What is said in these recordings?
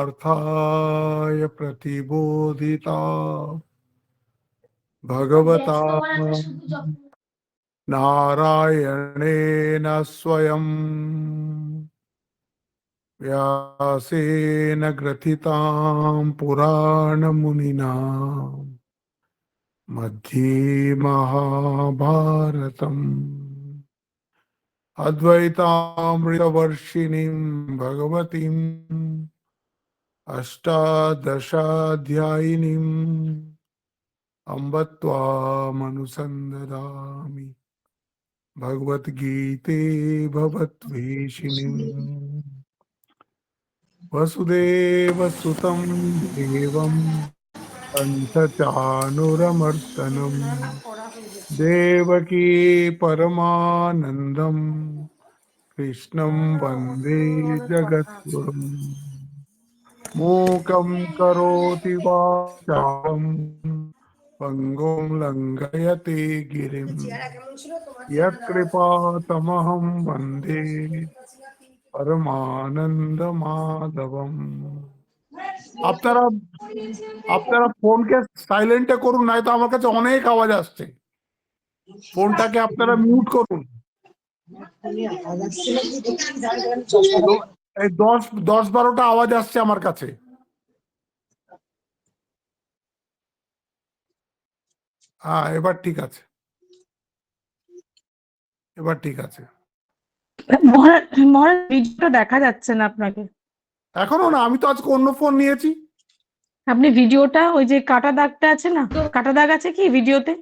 पुरुषार्थाय प्रतिबोधिता भगवता नारायणेन स्वयं व्यासेन ग्रथितां पुराणमुनिना मध्ये महाभारतम् अद्वैतामृतवर्षिणीं भगवतीम् अष्टादशाध्यायिनीम् अम्ब त्वामनुसन्दधामि भगवद्गीते भवद्वेषिणीम् वसुदेवसुतं देवं कंसचाणूरमर्दनं देवकी परमानन्दं कृष्णं वन्दे जगद्गुरुम् मूकं करोति वाचालं पङ्गुं लङ्घयते गिरिं यत्कृपातमहं वन्दे परमानंद माधवम। আপনারা আপনারা ফোনকে সাইলেন্টে করুন, নাই তো আমার কাছে অনেক আওয়াজ আসছে। ফোনটাকে আপনারা মিউট করুন। এই 10-12টা আওয়াজ আসছে আমার কাছে। হ্যাঁ, এবার ঠিক আছে, এবার ঠিক আছে। মহারাজ ভিডিওটা দেখা যাচ্ছে না আপনাকে এখনো না, আমি তো আজকে অন্য ফোন নিয়েছি। আপনি ভিডিওটা ওই যে কাটা দাগটা আছে না, কাটা দাগ আছে কি ভিডিওতে?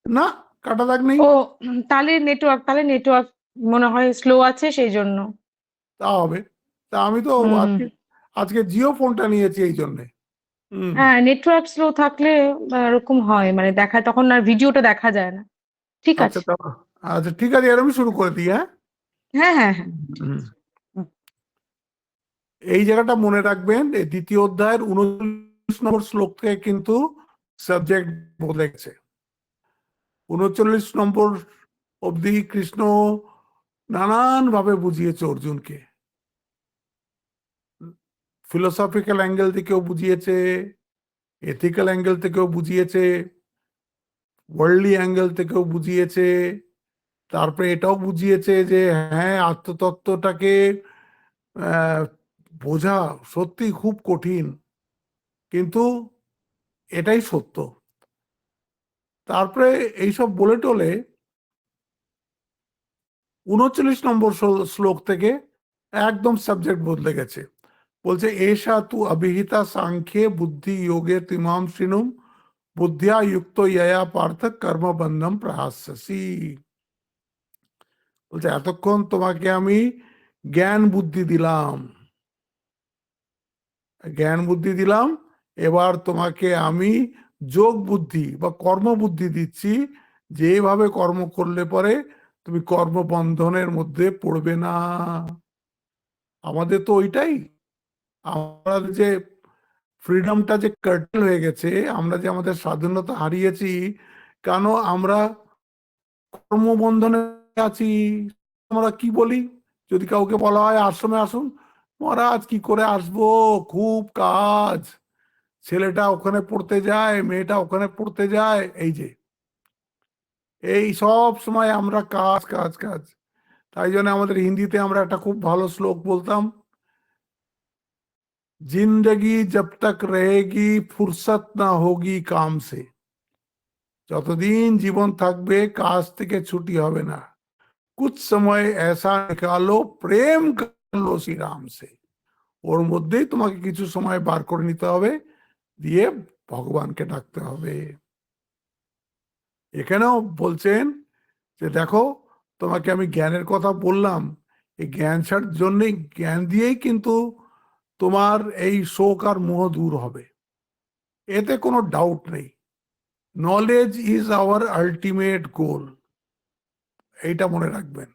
না, কাটা দাগ নেই। ও তাহলে নেটওয়ার্ক মনে হয় স্লো আছে সেই জন্য। তা হবে। তা আমি তো আজকে জিও ফোনটা নিয়েছি এই জন্য। হ্যাঁ, নেটওয়ার্ক স্লো থাকলে এরকম হয়, মানে দেখায় তখন আর ভিডিওটা দেখা যায় না। ঠিক আচ্ছা, আছে, আচ্ছা ঠিক আছে, এরকম শুরু করে দিই। হ্যাঁ হ্যাঁ হ্যাঁ হ্যাঁ। এই জায়গাটা মনে রাখবেন, এই দ্বিতীয় অধ্যায়ের 39 নম্বর শ্লোক থেকে কিন্তু সাবজেক্ট বদলে গেছে। 39 নম্বর অবধি কৃষ্ণ নানান ভাবে বুঝিয়েছে অর্জুনকে। ফিলোসফিক্যাল অ্যাঙ্গেল থেকেও বুঝিয়েছে, এথিক্যাল অ্যাঙ্গেল থেকেও বুঝিয়েছে, ওয়ার্ল্ডলি অ্যাঙ্গেল থেকেও বুঝিয়েছে। তারপরে এটাও বুঝিয়েছে যে হ্যাঁ, আত্মতত্ত্বটাকে বোঝা সত্যি খুব কঠিন, কিন্তু এটাই সত্য। তারপরে এইসব বলে টলে 39 নম্বর শ্লোক থেকে একদম সাবজেক্ট বদলে গেছে। বলছে এষা তু অভিহিতা সাংখ্যে বুদ্ধি যোগে তিমাম শৃণুম বুদ্ধিয়া যুক্ত ইয়া পার্থ কর্মবন্ধম প্রহাস্যসি। বলছে এতক্ষণ তোমাকে আমি জ্ঞান বুদ্ধি দিলাম, এবার তোমাকে আমি যোগ বুদ্ধি বা কর্ম বুদ্ধি দিচ্ছি, যেভাবে কর্ম করলে পরে তুমি কর্মবন্ধনের মধ্যে পড়বে না। আমাদের তো ওইটাই, আমরা যে ফ্রিডমটা যে কার্টেল হয়ে গেছে, আমরা যে আমাদের স্বাধীনতা হারিয়েছি, কেন আমরা কর্মবন্ধনে আছি। আমরা কি বলি, যদি কাউকে বলা হয় আশ্রমে আসুন, মহারাজ কি করে আসবো, খুব কাজ, ছেলেটা ওখানে পড়তে যায়, মেয়েটা ওখানে পড়তে যায়, এই সব সময় আমরা কাজ কাজ কাজ। তাই জন্য আমাদের হিন্দিতে আমরা একটা খুব ভালো শ্লোক বলতাম, জিন্দগি জব তক রহেগি ফুরসত না হোগি কাম সে। যতদিন জীবন থাকবে কাজ থেকে ছুটি হবে না। কুছ সময় এসা নিকালো প্রেম করলো শ্রীরাম সে। ওর মধ্যেই তোমাকে কিছু সময় বার করে নিতে হবে, দিয়ে ভগবানকে ডাকতে হবে। এখানেও বলছেন যে দেখো, তোমাকে আমি জ্ঞানের কথা বললাম, এই জ্ঞান জন্যই, জ্ঞান দিয়েই কিন্তু তোমার এই শোক আর মোহ দূর হবে, এতে কোনো ডাউট নেই। Knowledge is our ultimate goal, এইটা মনে রাখবেন।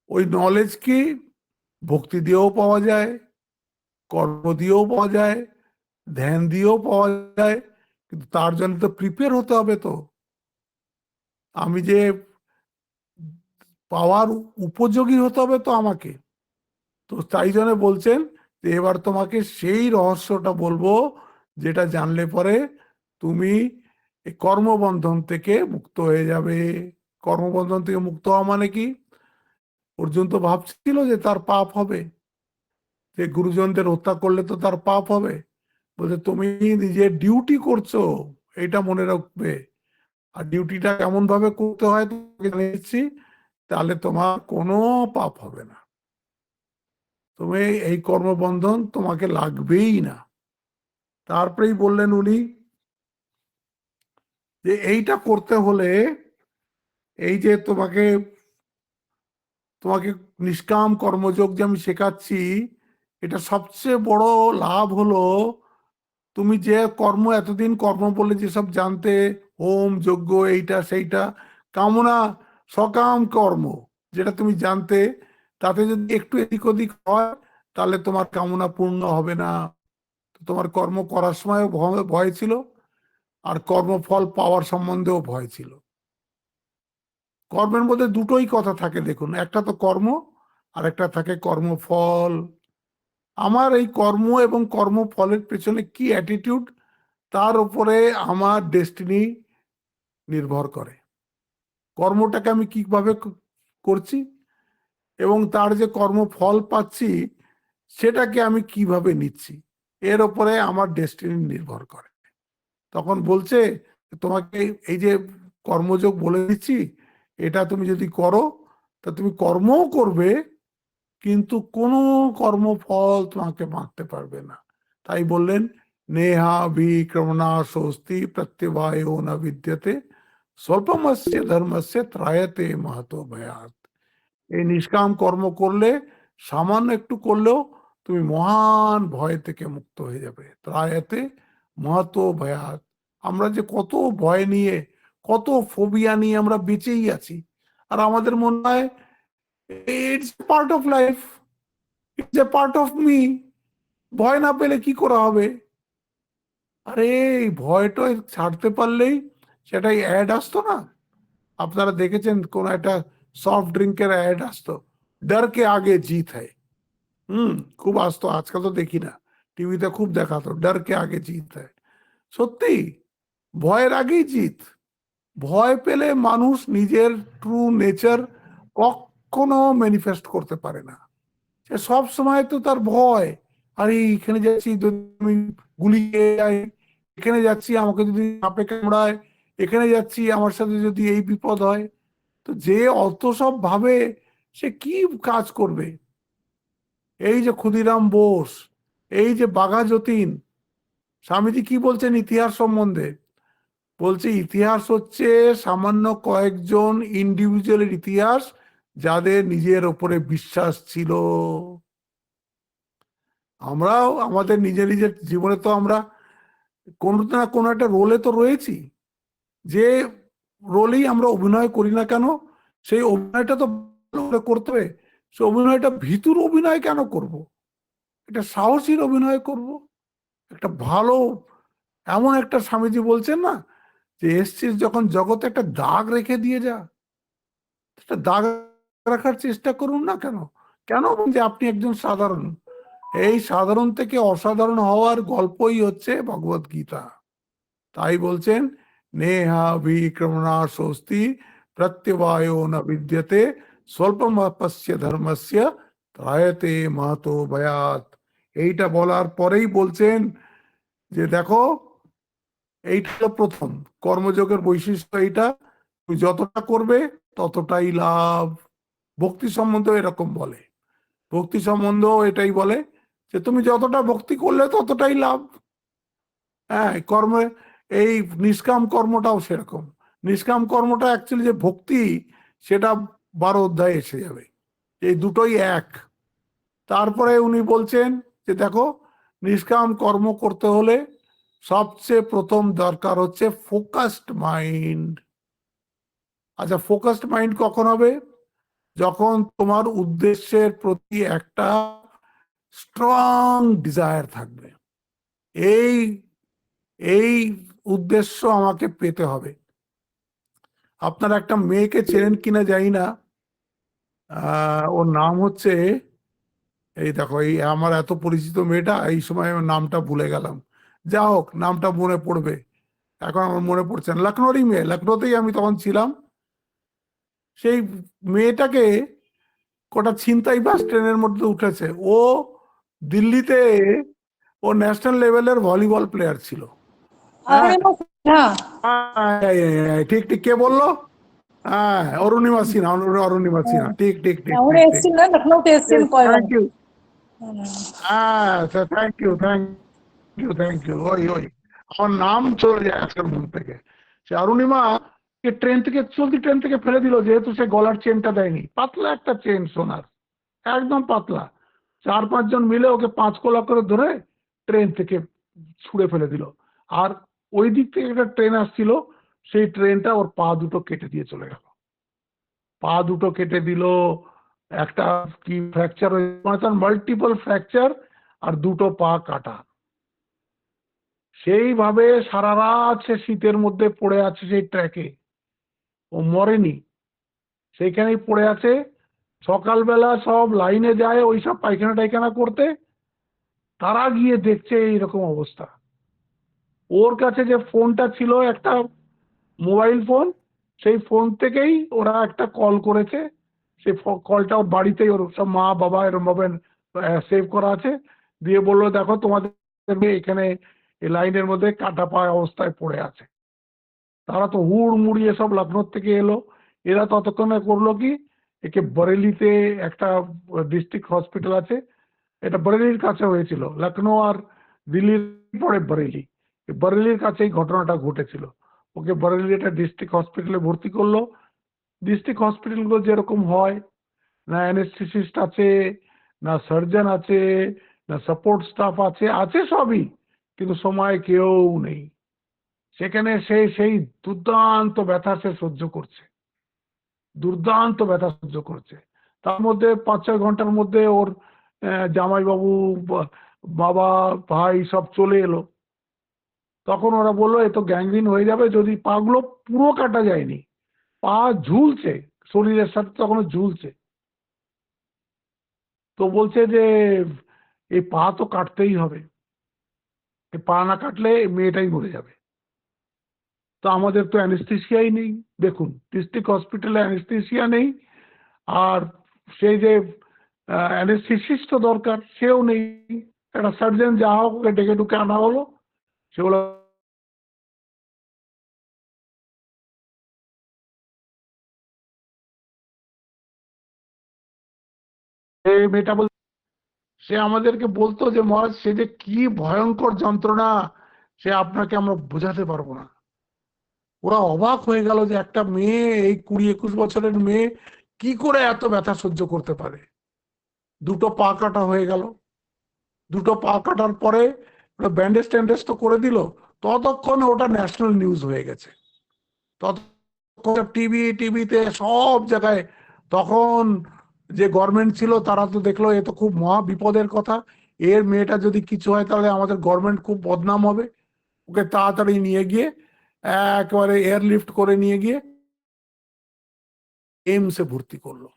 ওই নলেজ কি ভক্তি দিয়েও পাওয়া যায়, কর্ম দিয়েও পাওয়া যায়, ধ্যান দিয়েও পাওয়া যায়, কিন্তু তার জন্য তো প্রিপেয়ার হতে হবে। তো আমি যে পাওয়ার উপযোগী হতে হবে তো আমাকে। তো তাই জন্য বলছেন এবার তোমাকে সেই রহস্যটা বলবো যেটা জানলে পরে তুমি এই কর্মবন্ধন থেকে মুক্ত হয়ে যাবে। কর্মবন্ধন থেকে মুক্ত হওয়া মানে কি? অর্জুন তো ভাবছিল যে তার পাপ হবে, যে গুরুজনদের হত্যা করলে তো তার পাপ হবে। বলছে তুমি নিজের ডিউটি করছো, এটা মনে রাখবে। আর ডিউটিটা কেমন ভাবে করতে হয় তোমাকে জানিয়ে দিচ্ছি, তাহলে তোমার কোনো পাপ হবে না। তুমি এই কর্মবন্ধন তোমাকে লাগবেই না। তারপরেই বললেন উনি যে এইটা করতে হলে এই যে তোমাকে তোমাকে নিষ্কাম কর্মযোগ যে আমি শেখাচ্ছি, এটা সবচেয়ে বড় লাভ হলো তুমি যে কর্ম এতদিন কর্ম বলে যেসব জানতে, হোম যজ্ঞ এইটা সেইটা, কামনা সকাম কর্ম যেটা তুমি জানতে, তাতে যদি একটু এদিক ওদিক হয় তাহলে তোমার কামনা পূর্ণ হবে না। তোমার কর্ম করার সময় ভয় ছিল, আর কর্মফল পাওয়ার সম্বন্ধেও ভয় ছিল। কর্মের মধ্যে দুটোই কথা থাকে দেখুন, একটা তো কর্ম আর একটা থাকে কর্মফল। আমার এই কর্ম এবং কর্মফলের পেছনে কি অ্যাটিটিউড, তার উপরে আমার ডেস্টিনি নির্ভর করে। কর্মটাকে আমি কিভাবে করছি এবং তার যে কর্মফল পাচ্ছি সেটাকে আমি কিভাবে নিচ্ছি, এর উপরে আমার ডেস্টিনি নির্ভর করে। তখন বলছে তোমাকে এই যে কর্মযোগ বলে দিচ্ছি, এটা তুমি যদি করো তা তুমি কর্মও করবে, কিন্তু কোনো কর্মফল তোমাকে মারতে পারবে না। তাই বললেন নেহা বিক্রমণা স্বস্তি প্রত্যবায়ো ন বিদ্যতে স্বল্পমস্য ধর্মস্য ত্রায়তে মাহাতো ভয়াত। এই নিষ্কাম কর্ম করলে, সামান্য একটু করলেও তুমি মহান ভয় থেকে মুক্ত হয়ে যাবে। ত্রায়তে মাহাতো ভয়াত। আমরা যে কত ভয় নিয়ে, কত ফোবিয়া নিয়ে আমরা বেঁচেই আছি, আর আমাদের মনে হয় it's part of life, it's a part of me. ভয় না পেলে কি করা হবে? আরে এই ভয়টা ছাড়তে পারলেই, সেটাই অ্যাড আসতো না, আপনারা দেখেছেন কোন একটা সফট ড্রিঙ্কের অ্যাড আসতো, ডর কে আগে জিত হয়। খুব আসতো, আজকাল তো দেখি না, টিভিতে খুব দেখাতো ডর কে আগে জিত হয়। সত্যি, ভয়ের আগেই জিত। ভয় পেলে মানুষ নিজের ট্রু নেচার কখনো ম্যানিফেস্ট করতে পারে না। সে সব সময় তো তার ভয়, আরে এখানে যাচ্ছি যদি আমি গুলি খেয়ে যাই, এখানে যাচ্ছি আমাকে যদি সাপে কামড়ায়, এখানে যাচ্ছি আমার সাথে যদি এই বিপদ হয়। তো যে অত সব ভাবে সে কি কাজ করবে? এই যে ক্ষুদিরাম বোস, এই যে বাঘা যতীন, স্বামীজি কি বলছেন ইতিহাস সম্বন্ধে? বলছে ইতিহাস হচ্ছে সামান্য কয়েকজন ইন্ডিভিজুয়ালের ইতিহাস যাদের নিজের ওপরে বিশ্বাস ছিল। আমরাও আমাদের নিজের নিজের জীবনে তো আমরা কোনো না কোনো একটা রোলে তো রয়েছি। যে রোলেই আমরা অভিনয় করি না কেন, সেই অভিনয়টা তো ভালো করে করতে হবে। সে অভিনয়টা ভীতুর অভিনয় কেন করব? একটা সাহসীর অভিনয় করব, একটা ভালো, এমন একটা স্বামীজি বলছেন না যে এসছিস যখন জগতে একটা দাগ রেখে দিয়ে যা। একটা দাগ রাখার চেষ্টা করুন না কেন? কেন যে আপনি একজন সাধারণ, এই সাধারণ থেকে অসাধারণ হওয়ার গল্পই হচ্ছে ভগবত গীতা। তাই বলছেন নেহা বিক্রমণা স্বস্তি প্রত্যবায়ো ন বিদ্যতে স্বল্পমপস্য ধর্মস্য ত্রায়তে মাহাতো ভয়াত। এইটা বলার পরেই বলছেন যে দেখো, এইটা হলো প্রথম কর্মযোগের বৈশিষ্ট্য। এইটা তুমি যতটা করবে ততটাই লাভ। ভক্তি সম্বন্ধেও এরকম বলে, ভক্তি সম্বন্ধেও এটাই বলে যে তুমি যতটা ভক্তি করলে ততটাই লাভ। হ্যাঁ, কর্মে এই নিষ্কাম কর্মটাও সেরকম। নিষ্কাম কর্মটা অ্যাকচুয়ালি যে ভক্তি, সেটা 12 অধ্যায়ে এসে যাবে। এই দুটোই এক। তারপরে উনি বলছেন যে দেখো, নিষ্কাম কর্ম করতে হলে সবচেয়ে প্রথম দরকার হচ্ছে ফোকাসড মাইন্ড। আচ্ছা, ফোকাসড মাইন্ড কখন হবে? যখন তোমার উদ্দেশ্যের প্রতি একটা স্ট্রং ডিজায়ার থাকবে। এই এই উদ্দেশ্য আমাকে পেতে হবে। আপনারা একটা মেয়েকে চেনেন কিনা জানি না, ওর নাম হচ্ছে এই দেখো, এই আমার এত পরিচিত মেয়েটা, এই সময় আমার নামটা ভুলে গেলাম। যা হোক, নামটা মনে পড়বে, এখন আমার মনে পড়ছে না। লখনৌরই মেয়ে, লখনৌতেই আমি তখন ছিলাম। সেই মেয়েটাকে কটা ছিনতাইবাজ ট্রেনের মধ্যে উঠেছে। ও দিল্লিতে, ও ন্যাশনাল লেভেলের ভলিবল প্লেয়ার ছিল। হ্যাঁ, অরুণিমা সিনহা। ঠিক ঠিক, কে বললো? হ্যাঁ, অরুণিমা সিনহা, অরুণিমা সিনহা, ঠিক ঠিক ঠিক উনি ঠিক ঠিক। এসেছেন না, লখনৌতে এসেছেন কয়বার। Thank you. হ্যাঁ, thank you, thank you, thank you. ওই ওই আমার নাম চলে যায় আজকাল মুখ থেকে। সে অরুণিমা কে ট্রেন থেকে, চলতি ট্রেন থেকে ফেলে দিল, যেহেতু সে গলার চেনটা দেয়নি। পাতলা একটা চেন সোনার, একদম পাতলা। 4-5 জন মিলে ওকে 5 কোলা করে ধরে ট্রেন থেকে ছুঁড়ে ফেলে দিল। আর ওই দিক থেকে একটা ট্রেন আসছিল, সেই ট্রেনটা ওর পা দুটো কেটে দিয়ে চলে গেল। পা দুটো কেটে দিল, একটা কি ফ্র্যাকচার হয়েছে, মাল্টিপল ফ্র্যাকচার, আর দুটো পা কাটা। সেইভাবে সারা রাত সে শীতের মধ্যে পড়ে আছে সেই ট্র্যাকে, ও মরেনি, সেইখানেই পড়ে আছে। সকালবেলা সব লাইনে যায় ওইসব পায়খানা টাইখানা করতে, তারা গিয়ে দেখছে এইরকম অবস্থা। ওর কাছে যে ফোনটা ছিল, একটা মোবাইল ফোন, সেই ফোন থেকেই ওরা একটা কল করেছে। সেই কলটা ওর বাড়িতেই, ওর সব মা বাবা এরকম ভাবে সেভ করা আছে। দিয়ে বললো, দেখো তোমাদের মেয়ে এখানে এই লাইনের মধ্যে কাটা পায় অবস্থায় পড়ে আছে। তারা তো হুড় মুড়িয়ে সব লখনৌ থেকে এলো। এরা ততক্ষণে করলো কি, একে বরেলিতে একটা ডিস্ট্রিক্ট হসপিটাল আছে, এটা বরেলির কাছে হয়েছিল, লখনৌ আর দিল্লির পরে বরেলি, বরেলির কাছেই ঘটনাটা ঘটেছিল। ওকে বরেলি একটা ডিস্ট্রিক্ট হসপিটালে ভর্তি করলো। ডিস্ট্রিক্ট হসপিটালগুলো যেরকম হয়, না অ্যানেস্থেসিস্ট আছে, না সার্জন আছে, না সাপোর্ট স্টাফ আছে, আছে সবই, কিন্তু সময় কেউ নেই। সেখানে সেই দুর্দান্ত ব্যথা সে সহ্য করছে, দুর্দান্ত ব্যথা সহ্য করছে। তার মধ্যে 5-6 ঘন্টার মধ্যে ওর জামাইবাবু, বাবা, ভাই সব চলে এলো। তখন ওরা বললো, এ তো গ্যাংগ্রিন হয়ে যাবে, যদি পাগুলো পুরো কাটা যায়নি, পা ঝুলছে, শরীরের সাথে তখনও ঝুলছে। তো বলছে যে এই পা তো কাটতেই হবে, এই পা না কাটলে মেয়েটাই মরে যাবে। তো আমাদের তো অ্যানেস্থেসিয়াই নেই, দেখুন ডিস্ট্রিক্ট হসপিটালে অ্যানেস্থেসিয়া নেই, আর সেই যে অ্যানেস্থেসিস্ট দরকার সেও নেই। একটা সার্জন যা হোক ওকে ডেকে ডুকে আনা হলো, সেগুলো মেয়েটা বল, সে আমাদেরকে বলতো যে মহারাজ, সে যে কি ভয়ঙ্কর যন্ত্রণা, সে আপনাকে আমরা বোঝাতে পারবো না। ওরা অবাক হয়ে গেল যে একটা মেয়ে, এই 20-21 বছরের মেয়ে কি করে এত ব্যথা সহ্য করতে পারে। দুটো পা কাটা হয়ে গেল, দুটো পা কাটার পরে ব্যান্ডেজ ট্যান্ডেজ তো করে দিল, ততক্ষণে ওটা ন্যাশনাল নিউজ হয়ে গেছে। ততক্ষণ টিভিতে সব জায়গায়। তখন যে গভর্নমেন্ট ছিল তারা তো দেখলো এ তো খুব মহা বিপদের কথা, এর মেয়েটা যদি কিছু হয় তাহলে আমাদের গভর্নমেন্ট খুব বদনাম হবে। ওকে তাড়াতাড়ি নিয়ে গিয়ে একেবারে এয়ারলিফট করে নিয়ে গিয়ে এইমসে ভর্তি করলো।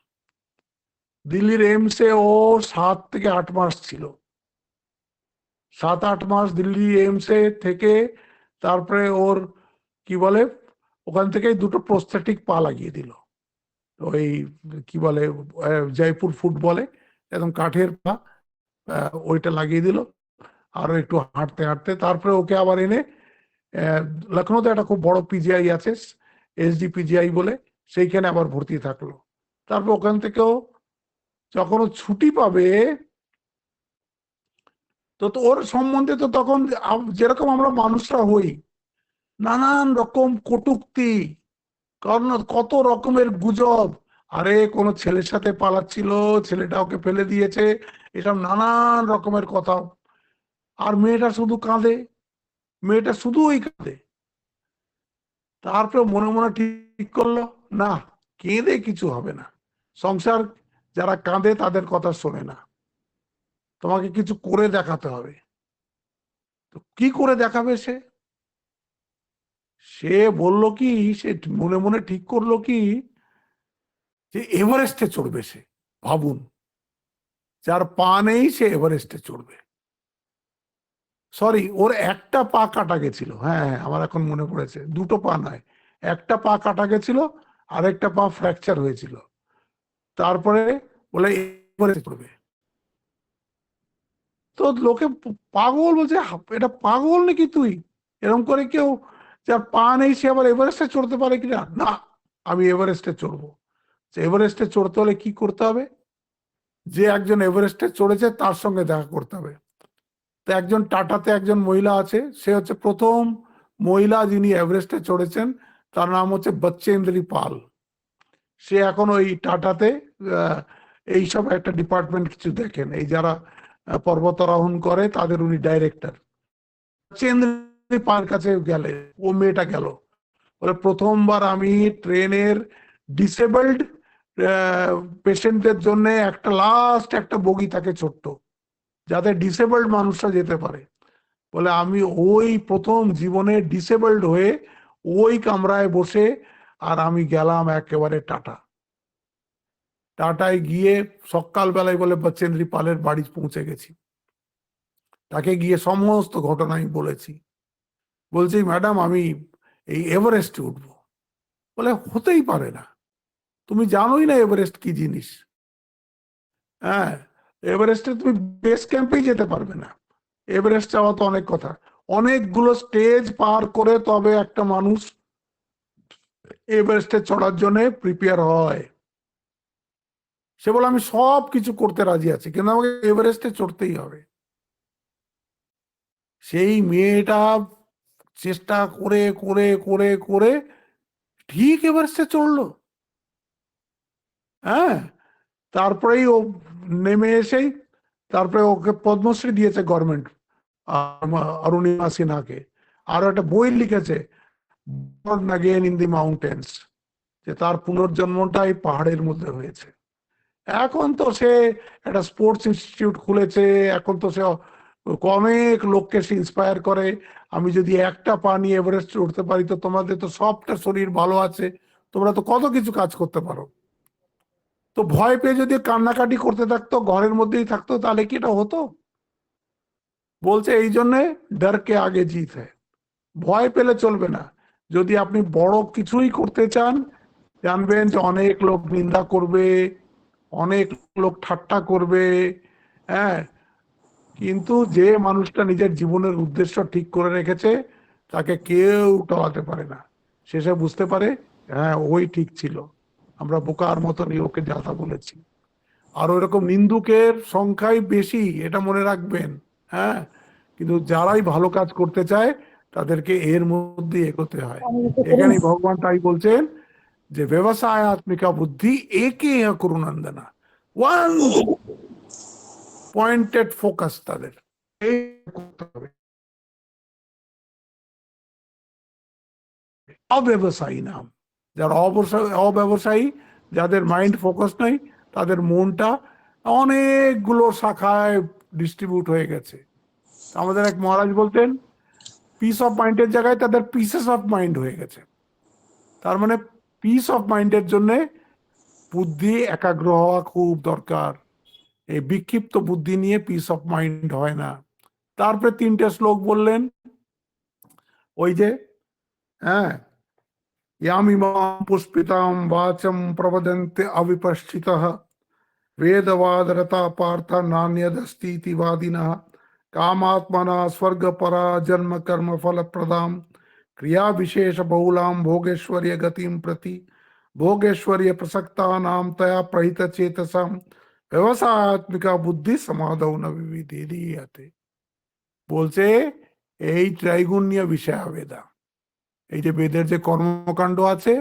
দিল্লির এইমসে ও 7 থেকে 8 মাস ছিল। 7-8 মাস দিল্লি এইমসে থেকে তারপরে ওর কি বলে, ওখান থেকেই দুটো প্রস্থেটিক পা লাগিয়ে দিল। ওই কি বলে, জয়পুর ফুটবলে একদম কাঠের পা, ওইটা লাগিয়ে দিল। আরো একটু হাঁটতে হাঁটতে তারপরে ওকে আবার এনে লখনৌতে একটা খুব বড় পিজিআই আছে, এসডি পিজিআই বলে, সেইখানে আবার ভর্তি থাকলো। তারপর ওখান থেকেও যখন ও ছুটি পাবে, তো তো ওর সম্বন্ধে তো তখন যেরকম আমরা মানুষরা হই, নানান রকম কটূক্তি, কারণ কত রকমের গুজব, আরে কোনো ছেলের সাথে পালাচ্ছিল, ছেলেটা ওকে ফেলে দিয়েছে, এসব নানান রকমের কথা। আর মেয়েটা শুধু কাঁদে, মেয়েটা শুধুই কাঁদে। তারপরে মনে মনে ঠিক করলো, না, কেঁদে কিছু হবে না, সংসার যারা কাঁদে তাদের কথা শোনে না, তোমাকে কিছু করে দেখাতে হবে। তো কি করে দেখাবে সে? সে বলল কি, সে মনে মনে ঠিক করলো কি, যে এভারেস্টে চড়বে সে। ভাবুন, যার পা নেই সে এভারেস্টে চড়বে। সরি, ওর একটা পা কাটা গেছিল, হ্যাঁ হ্যাঁ আমার এখন মনে পড়েছে, দুটো পা নয়, একটা পা কাটা গেছিল, আরেকটা পা ফ্র্যাকচার হয়েছিল। তারপরে বলে এভারেস্টে চড়বে। তো লোকে পাগল বলছে, এটা পাগল নাকি তুই, এরকম করে কেউ যার পা নেই সে আবার এভারেস্টে চড়তে পারে কিনা? না, আমি এভারেস্টে চড়বো। এভারেস্টে চড়তে হলে কি করতে হবে? যে একজন এভারেস্টে চড়েছে তার সঙ্গে দেখা করতে হবে। তো একজন টাটাতে একজন মহিলা আছে, সে হচ্ছে প্রথম মহিলা যিনি এভারেস্টে চড়েছেন, তার নাম হচ্ছে বচ্চেন্দ্রী পাল। সে এখন ওই টাটাতে এইসব একটা ডিপার্টমেন্ট কিছু দেখেন, এই যারা পর্বতারোহণ করে তাদের উনি ডাইরেক্টর। বচ্চেন্দ্রী পাল কাছে গেলে ও মেয়েটা গেল, বলে প্রথমবার আমি ট্রেনের ডিসেবলড পেশেন্টদের জন্য একটা লাস্ট একটা বগি থাকে ছোট্ট, যাতে ডিসেবলড মানুষরা যেতে পারে, বলে আমি ওই প্রথম জীবনে ডিসেবলড হয়ে ওই কামরায় বসে, আর আমি গেলাম একেবারে টাটায় গিয়ে সকালবেলায় বলে বচ্চেন্দ্রী পালের বাড়ি পৌঁছে গেছি। তাকে গিয়ে সমস্ত ঘটনা আমি বলেছি। বলছি ম্যাডাম আমি এই এভারেস্টে উঠবো। বলে হতেই পারে না, তুমি জানোই না এভারেস্ট কি জিনিস। হ্যাঁ, এভারেস্টে তুমি বেস ক্যাম্পেই যেতে পারবে না। এভারেস্ট যাওয়া তো অনেক কথা, অনেকগুলো স্টেজ পার করে তবে একটা মানুষ এভারেস্টে চড়ার জন্য প্রিপেয়ার হয়। সে বলে আমি সব কিছু করতে রাজি আছি, কিন্তু আমাকে এভারেস্টে চড়তেই হবে। সেই মেয়েটা চেষ্টা করে করে করে করে ঠিক এভারেস্টে চড়লো। হ্যাঁ, তারপরেই ও নেমে এসেই তারপরে ওকে পদ্মশ্রী দিয়েছে গভর্নমেন্ট, অরুণিমা সিনহাকে। আরো একটা বই লিখেছে, born again in the mountains, যে তার পুনর্জন্মটা এই পাহাড়ের মধ্যে হয়েছে। এখন তো সে একটা স্পোর্টস ইনস্টিটিউট খুলেছে, এখন তো সে অনেক লোককে সে ইন্সপায়ার করে। আমি যদি একটা পা নিয়ে এভারেস্ট উঠতে পারি, তো তোমাদের তো সবটা শরীর ভালো আছে, তোমরা তো কত কিছু কাজ করতে পারো। তো ভয় পেয়ে যদি কান্নাকাটি করতে থাকতো, ঘরের মধ্যেই থাকতো, তাহলে কি এটা হতো? বলছে এই জন্যে ডরকে আগে জিত হ্যায়, ভয় পেলে চলবে না। যদি আপনি বড় কিছুই করতে চান, জানবেন যে অনেক লোক নিন্দা করবে, অনেক লোক ঠাট্টা করবে। হ্যাঁ, কিন্তু যে মানুষটা নিজের জীবনের উদ্দেশ্য ঠিক করে রেখেছে, তাকে কেউ টলাতে পারে না। শেষে বুঝতে পারে হ্যাঁ ওই ঠিক ছিল, আমরা বোকার মতনই ওকে যাতা বলেছি। আর ওইরকম নিন্দুকের সংখ্যাই বেশি, এটা মনে রাখবেন। হ্যাঁ, কিন্তু যারাই ভালো কাজ করতে চায় তাদেরকে এর মধ্যে এগোতে হয়। এখানেই ভগবান তাই বলছেন যে ব্যবসায়াত্মিকা বুদ্ধি একে করুনন্দনা, ওয়ান পয়েন্টেড ফোকাস তাদের এই করতে হবে। অব্যবসায়ী নাম, যারা অব্যবসায়ী, যাদের মাইন্ড ফোকাস নাই, তাদের মনটা অনেকগুলো শাখায় ডিস্ট্রিবিউট হয়ে গেছে। আমাদের এক মহারাজ বলতেন, পিস অফ মাইন্ডের জায়গায় তাদের পিসেস অফ মাইন্ড হয়ে গেছে। তার মানে পিস অফ মাইন্ডের জন্য বুদ্ধি একাগ্র হওয়া খুব দরকার। এই বিক্ষিপ্ত বুদ্ধি নিয়ে পিস অফ মাইন্ড হয় না। তারপরে তিনটে শ্লোক বললেন, ওই যে হ্যাঁ, यामिमां पुष्पितां वाचं प्रवदन्ते अविपश्चितः वेदवादरता पार्थ नान्यदस्तीति वादिनः कामात्मना स्वर्गपरा जन्म कर्म फल प्रदां क्रिया विशेष बहुलां भोगेश्वर्य गतिं प्रति भोगेश्वर्य प्रसक्तानां तया प्रहित चेतसां व्यवसायत्मिका बुद्धि समाधौ न विविधीयते। বলছে এই ত্রৈগুণ্য বিষয় বেদা, এই যে বেদের যে কর্মকাণ্ড আছে,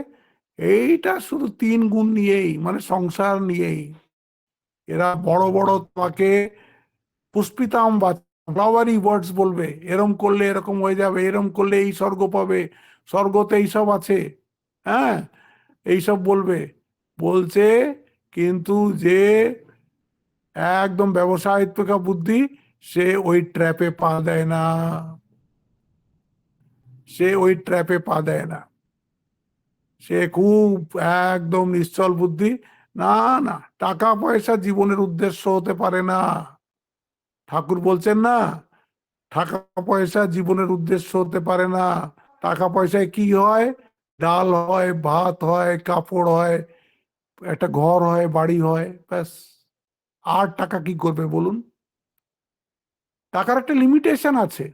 এইটা শুধু তিন গুণ নিয়েই, মানে সংসার নিয়েই। এরা বড় বড় তোমাকে পুষ্পিতাম বা ফ্লাওয়ারি ওয়ার্ডস বলবে, এরম করলে এরকম হয়ে যাবে, এরম করলে এই স্বর্গ পাবে, স্বর্গতে এইসব আছে, হ্যাঁ এইসব বলবে। বলছে কিন্তু যে একদম ব্যবসায়িত্বিকা বুদ্ধি, সে ওই ট্র্যাপে পা দেয় না, সে ওই ট্র্যাপে পা দেয় না। সে খুব একদম নিশ্চল বুদ্ধি, না, না, টাকা পয়সা জীবনের উদ্দেশ্য হতে পারে না। ঠাকুর বলছেন না, টাকা পয়সা জীবনের উদ্দেশ্য হতে পারে না। টাকা পয়সায় কি হয়? ডাল হয়, ভাত হয়, কাপড় হয়, একটা ঘর হয়, বাড়ি হয়, ব্যাস। আর টাকা কি করবে বলুন? টাকার একটা লিমিটেশন আছে।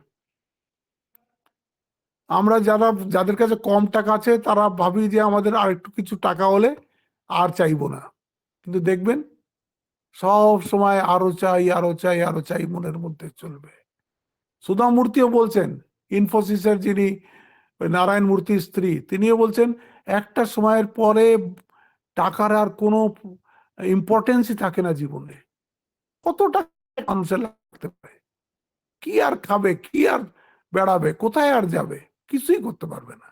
আমরা যাদের কাছে কম টাকা আছে তারা ভাবি যে আমাদের আর একটু কিছু টাকা হলে আর চাইবো না। কিন্তু দেখবেন সব সময় আরো চাই, আরো চাই, আরো চাই মনের মধ্যে চলবে। সুধা মূর্তিও বলছেন, ইনফোসিসের যিনি ওই নারায়ণ মূর্তির স্ত্রী, তিনিও বলছেন একটা সময়ের পরে টাকার আর কোনো ইম্পর্টেন্সই থাকে না জীবনে। কত টাকা মানুষের লাগতে পারে, কি আর খাবে, কি আর বেড়াবে, কোথায় আর যাবে, কিছুই করতে পারবে না।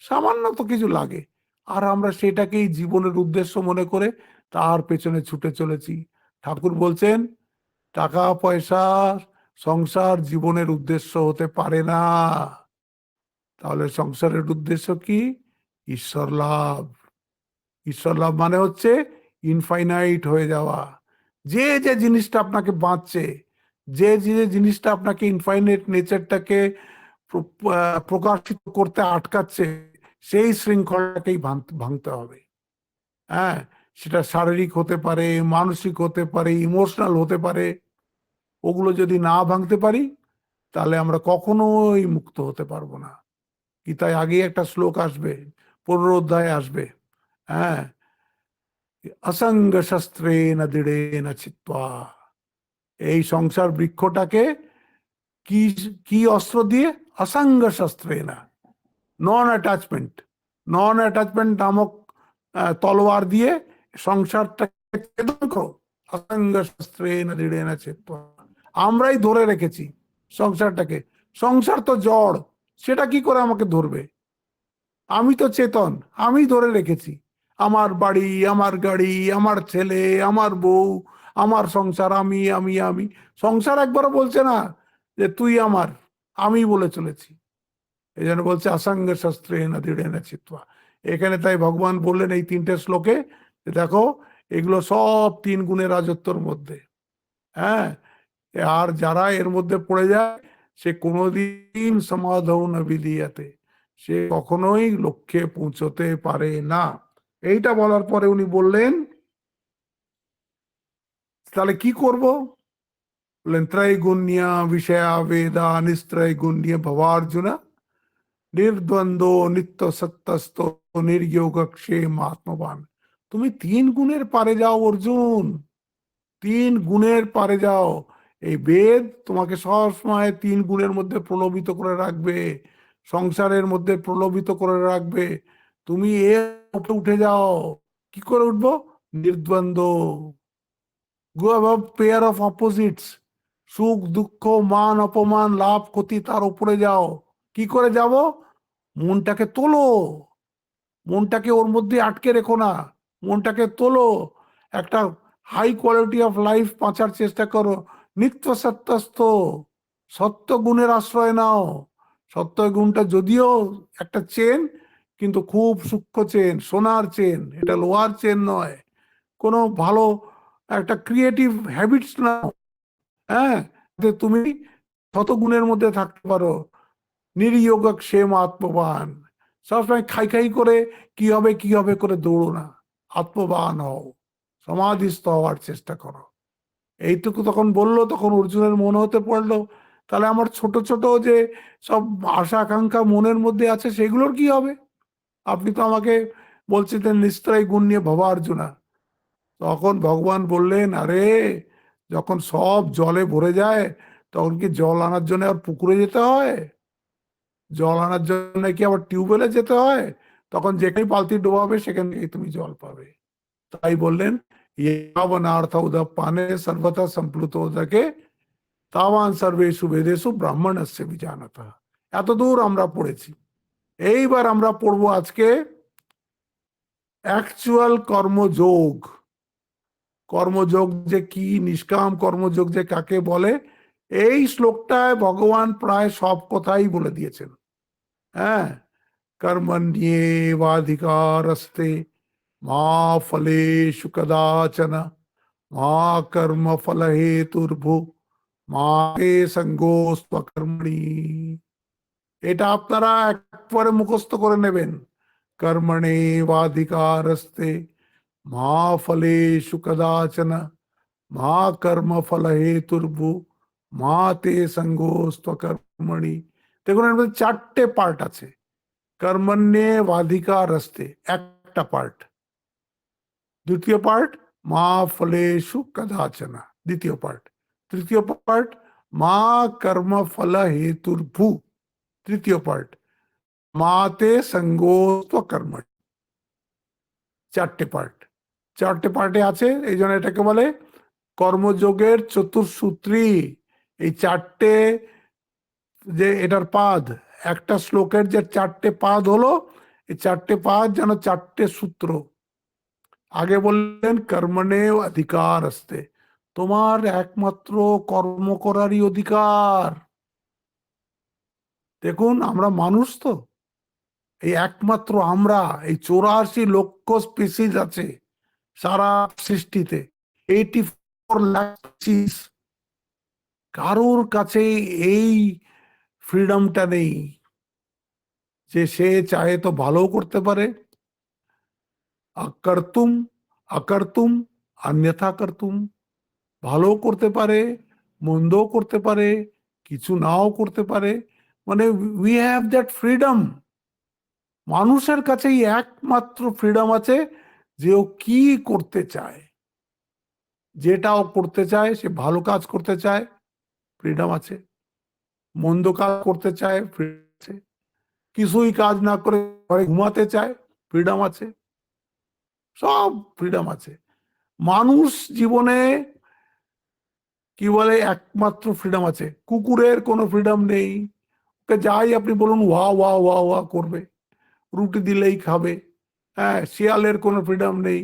সামান্য তো কিছু লাগে, আর আমরা সেটাকেই জীবনের উদ্দেশ্য মনে করে তার পেছনে ছুটে চলেছি। ঠাকুর বলছেন টাকা পয়সা সংসার জীবনের উদ্দেশ্য হতে পারে না। তাহলে সংসারের উদ্দেশ্য কি? ঈশ্বর লাভ। ঈশ্বর লাভ মানে হচ্ছে ইনফাইনাইট হয়ে যাওয়া। যে যে জিনিসটা আপনাকে বাঁচছে, যে যে জিনিসটা আপনাকে ইনফাইনাইট নেচারটাকে প্রকাশিত করতে আটকাচ্ছে, সেই শৃঙ্খলাটাকেই ভাঙতে হবে। হ্যাঁ, সেটা শারীরিক হতে পারে, মানসিক হতে পারে, ইমোশনাল হতে পারে। ওগুলো যদি না ভাঙতে পারি তাহলে আমরা কখনোই মুক্ত হতে পারবো না। গীতায় আগেই একটা শ্লোক আসবে, 15 অধ্যায়ে আসবে। হ্যাঁ, অসঙ্গ শস্ত্রে না দৃঢ়ে না চিত্বা। এই সংসার বৃক্ষটাকে কি কি অস্ত্র দিয়ে? অসঙ্গ শস্ত্রে না, নন অ্যাটাচমেন্ট, নন অ্যাটাচমেন্ট নামক তলোয়ার দিয়ে সংসারটাকে ছেদন করো। অসঙ্গ শস্ত্রে না দৃঢ়ে না চিত্বা। আমরাই ধরে রেখেছি সংসারটাকে। সংসার তো জড়, সেটা কি করে আমাকে ধরবে? আমি তো চেতন, আমি ধরে রেখেছি আমার বাড়ি, আমার গাড়ি, আমার ছেলে, আমার বউ, আমার সংসার, আমি আমি আমি। সংসার একবারও বলছে না যে তুই আমার, আমি বলে চলেছি। এই জন্য বলছে অসঙ্গ শস্ত্রে না দৃঢ়ে না চিত্বা। এখানে তাই ভগবান বললেন এই 3টে শ্লোকে যে দেখো এগুলো সব 3 গুণের রাজত্বর মধ্যে। হ্যাঁ, আর যারা এর মধ্যে পড়ে যায় সে কোনোদিন সমাধৌ না বিলিয়াতে, সে কখনোই লক্ষ্যে পৌঁছতে পারে না। এইটা বলার পরে উনি বললেন তাহলে কি করব? বললেন ত্রৈগুণ্য বিষয়া বেদা নিস্ত্রৈগুণ্য ভবার্জুন নির্দ্বন্দ্ব নিত্য সত্যস্ত নির্যোগক্ষেম আত্মবান। তুমি 3 গুণের পারে যাও অর্জুন, 3 গুণের পারে যাও। এই বেদ তোমাকে সবসময় 3 গুণের মধ্যে প্রলোভিত করে রাখবে, সংসারের মধ্যে প্রলোভিত করে রাখবে। তুমি এর উপরে উঠে যাও। কি করে উঠবো? নির্দ্বন্দ্ব, গো অ্যাবাভ পেয়ার অফ অপোজিটস। সুখ দুঃখ মান অপমান লাভ ক্ষতি তার উপরে যাও। কি করে যাব? মনটাকে তোলো, মনটাকে ওর মধ্যে আটকে রেখো না, মনটাকে তোলো, একটা হাই কোয়ালিটি অফ লাইফ বাঁচার চেষ্টা করো। নিত্য সত্যস্থ, সত্য গুণের আশ্রয় নাও। সত্য গুণটা যদিও একটা চেন, কিন্তু খুব সূক্ষ্ম চেন, সোনার চেন, এটা লোহার চেন নয়। কোনো ভালো একটা ক্রিয়েটিভ হ্যাবিটস নাও। হ্যাঁ, তুমি শত গুণের মধ্যে থাকতে পারো। নির্যোগক্ষেম আত্মবান। সবসময় খাই খাই করে কি হবে কি হবে করে দৌড়ো না, আত্মবান হও, সমাধিস্থ হওয়ার চেষ্টা করো। এইটুকু তখন বললো, তখন অর্জুনের মনে হতে পড়লো তাহলে আমার ছোট ছোট যে সব আশা আকাঙ্ক্ষা মনের মধ্যে আছে সেগুলোর কি হবে? আপনি তো আমাকে বলছিলেন নিশ্চয় গুণ নিয়ে ভবা অর্জুনা। তখন ভগবান বললেন আরে, যখন সব জলে ভরে যায় তখন কি জল আনার জন্য আর পুকুরে যেতে হয়? জল আনার জন্য কি আবার টিউবওয়েলে যেতে হয়? তখন যেখানে বালতি ডোবাবে সেখান থেকে তুমি জল পাবে। তাই বললেন ইয়াবনার্থ উদপানে সর্বথা সম্প্লুত উদকে তাওয়ান সর্বেষু বেদেষু ব্রাহ্মণস্য বিজানতঃ। এতদূর আমরা পড়েছি। এইবার আমরা পড়বো আজকে অ্যাকচুয়াল কর্মযোগ। কর্মযোগ যে কি, নিষ্কাম কর্মযোগ যে কাকে বলে, এই শ্লোকটায় ভগবান প্রায় সব কথাই বলে দিয়েছেন। হ্যাঁ, কর্মণ্যেবাধিকারস্তে মা ফলেষু কদাচন মা কর্ম ফল হেতুর্ভু মা তে সঙ্গোস্ত্বকর্মণি। এটা আপনারা একবারে মুখস্থ করে নেবেন। কর্মণেবাধিকারস্তে মা ফলেষু কদাচন মা কর্ম ফল হেতুর্ভু মা তে সঙ্গোস্ত্বকর্মণি। দেখুন এর মধ্যে চারটে পার্ট আছে। কর্মণ্যেবাধিকারস্তে একটা পার্ট, দ্বিতীয় পার্ট মা ফলেষু কদাচন দ্বিতীয় পার্ট, তৃতীয় পার্ট মা কর্ম ফল হেতুর্ভু তৃতীয় পার্ট, মাতে সঙ্গোস্ত্বকর্মণি। চারটে পার্ট, চারটে পার্টে আছে, এই জন্য এটাকে বলে কর্মযোগের চতুর্সূত্রী। এই চারটে যে এটার পাদ, একটা শ্লোকের যে চারটে পাদ হলো, এই চারটে পাদ যেন চারটে সূত্র। আগে বললেন কর্মণে অধিকার আসতে, তোমার একমাত্র কর্ম করারই অধিকার। দেখুন আমরা মানুষ তো, এই একমাত্র আমরা, এই 84 লক্ষ স্পিসিস আছে সারা সৃষ্টিতে, 84 লাখ স্পিসিস, কারোর কাছে এই ফ্রিডমটা নেই যে সে চাহে তো ভালো করতে পারে, অকর্তুম অকর্তুম অন্যথা কর্তুম, ভালো করতে পারে, মন্দও করতে পারে, কিছু নাও করতে পারে। মানে উই হ্যাভ দ্যাট ফ্রিডম। মানুষের কাছেই একমাত্র ফ্রিডম আছে যে ও কি করতে চায়, যেটাও করতে চায়, সে ভালো কাজ করতে চায়, ফ্রিডম আছে, মন্দ কাজ করতে চায়, ফ্রিডম আছে, কিছুই কাজ না করে ঘরে ঘুমাতে চায়, ফ্রিডম আছে, সব ফ্রিডম আছে। মানুষ জীবনে কি বলে একমাত্র ফ্রিডম আছে, কুকুরের কোনো ফ্রিডম নেই, ওকে যাই আপনি বলুন ওয়া ওয়া ওয়া ওয়া করবে, রুটি দিলেই খাবে। হ্যাঁ, শিয়ালের কোনো ফ্রিডম নেই,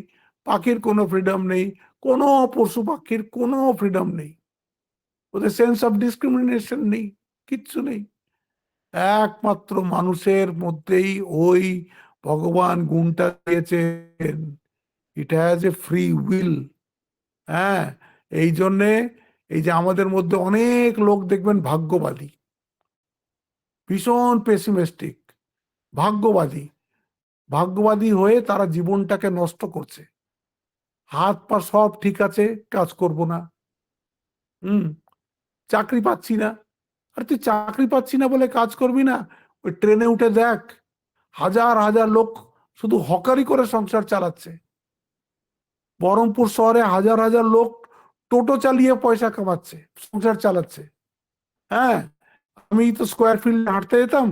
পাখির কোনো ফ্রিডম নেই, কোনো পশু পাখির কোনো ফ্রিডম নেই, ওদের সেন্স অফ ডিসক্রিমিনেশন নেই, কিচ্ছু নেই। একমাত্র মানুষের মধ্যেই ওই ভগবান গুণটা দিয়েছেন, it has a free will. হ্যাঁ, এই জন্যে এই যে আমাদের মধ্যে অনেক লোক দেখবেন ভাগ্যবাদী, ভীষণ পেসিমিস্টিক, ভাগ্যবাদী, ভাগ্যবাদী হয়ে তারা জীবনটাকে নষ্ট করছে। হাত পা সব ঠিক আছে, কাজ করব না, হুম, চাকরি পাচ্ছি না। আর তুই চাকরি পাচ্ছি না বলে কাজ করবি না? ওই ট্রেনে উঠে দেখ, হাজার হাজার লোক শুধু হকারি করে সংসার চালাচ্ছে। বহরমপুর শহরে হাজার হাজার লোক টোটো চালিয়ে পয়সা কামাচ্ছে, সংসার চালাচ্ছে। হ্যাঁ, আমি তো স্কোয়ার ফিল্ডে হাঁটতে যেতাম,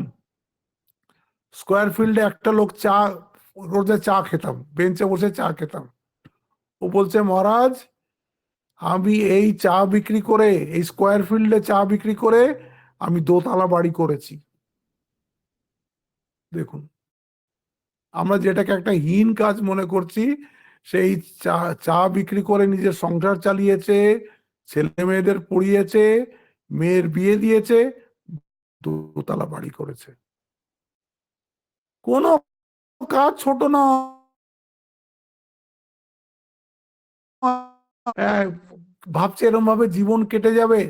স্কোয়ার ফিল্ডে একটা লোক চা, রোজে চা খেতাম, বেঞ্চে বসে চা খেতাম। ও বলছে মহারাজ, আমি এই চা বিক্রি করে, এই স্কোয়ার ফিল্ডে চা বিক্রি করে আমি দোতলা বাড়ি করেছি। দেখুন, আমরা যেটাকে একটা হীন কাজ মনে করছি, সেই চা চা বিক্রি করে নিজের সংসার চালিয়েছে, ছেলে মেয়েদের পড়িয়েছে, মেয়ের বিয়ে দিয়েছে, দোতলা বাড়ি করেছে। কোনো কাজ ছোট নয়। হ্যাঁ, ভাবছে এরকম ভাবে জীবন কেটে যাবে।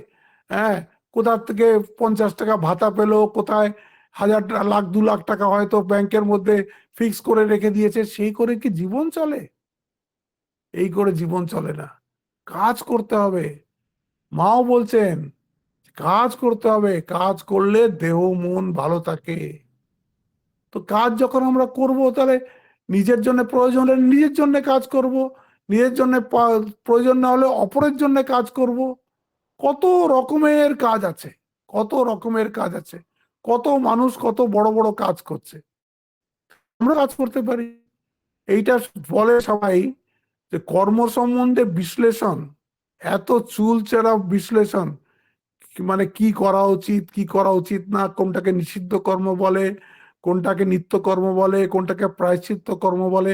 হ্যাঁ, কোথা থেকে 50 টাকা ভাতা পেলো, কোথায় 1000 লাখ 2 লাখ টাকা হয়তো ব্যাংকের মধ্যে ফিক্স করে রেখে দিয়েছে, সেই করে কি জীবন চলে? এই করে জীবন চলে না, কাজ করতে হবে। মাও বলছেন কাজ করতে হবে, কাজ করলে দেহ মন ভালো থাকে। তো কাজ যখন আমরা করব, তাহলে নিজের জন্য প্রয়োজন হলে নিজের জন্য কাজ করব, নিজের জন্য প্রয়োজন না হলে অপরের জন্য কাজ করব। কত রকমের কাজ আছে, কত রকমের কাজ আছে, কত মানুষ কত বড় বড় কাজ করছে, আমরা কাজ করতে পারি। এইটা বলে সবাই যে কর্ম সম্বন্ধে বিশ্লেষণ, এত চুলচেরা বিশ্লেষণ, মানে কি করা উচিত কি করা উচিত না, কোনটাকে নিষিদ্ধ কর্ম বলে, কোনটাকে নিত্য কর্ম বলে, কোনটাকে প্রায়শ্চিত্ত কর্ম বলে,